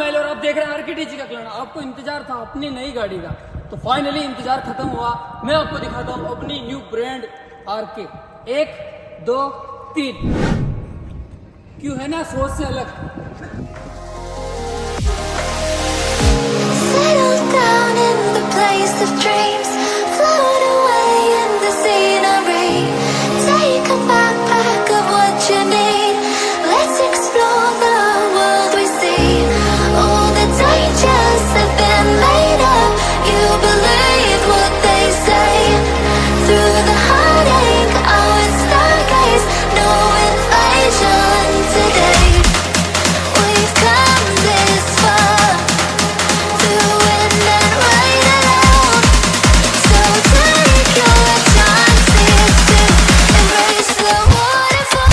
Smile और आप देख रहे हैं RK डीजे ककलाना। आपको इंतजार था अपनी नई गाड़ी का, तो फाइनली इंतजार खत्म हुआ। मैं आपको दिखाता हूँ अपनी न्यू ब्रांड RK। 1 2 3। क्यों है ना सोच से अलग। Settle down in the place of dreams, float away in the scenery. Take a backpack of what you need. Let's explore the world we see. All the dangers have been made up. You believe what they say. Through the heartache, I would stargaze. No invasion today. We've come this far to win and ride alone. So take your chances to embrace the waterfall.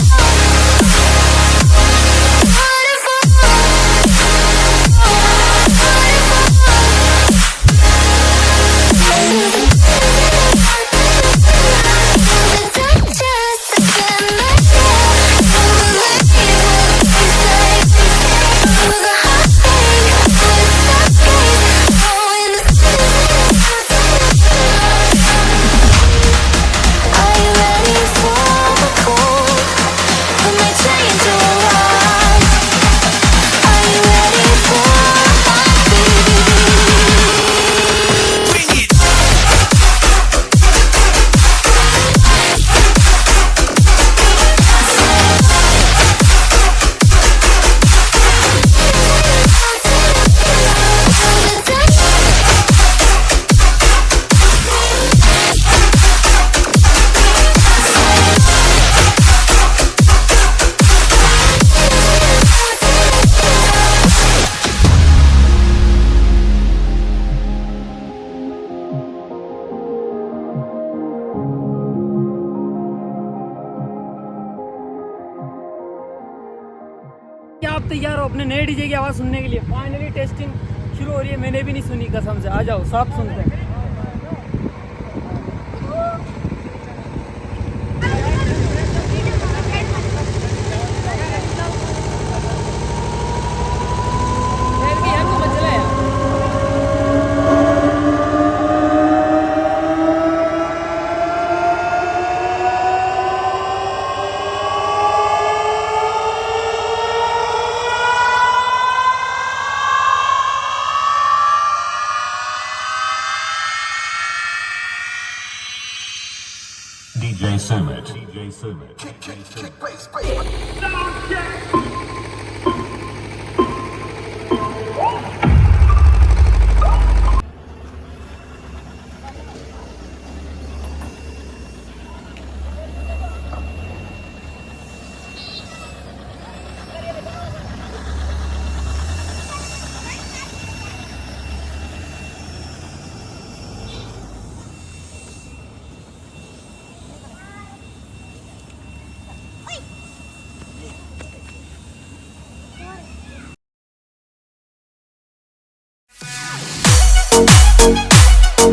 क्या आप तैयार हो अपने नए DJ की आवाज़ सुनने के लिए? फाइनली टेस्टिंग शुरू हो रही है। मैंने भी नहीं सुनी कसम से। आ जाओ साथ सुनते हैं। DJ Summit. DJ Summit. Kick, bass, We'll be right back.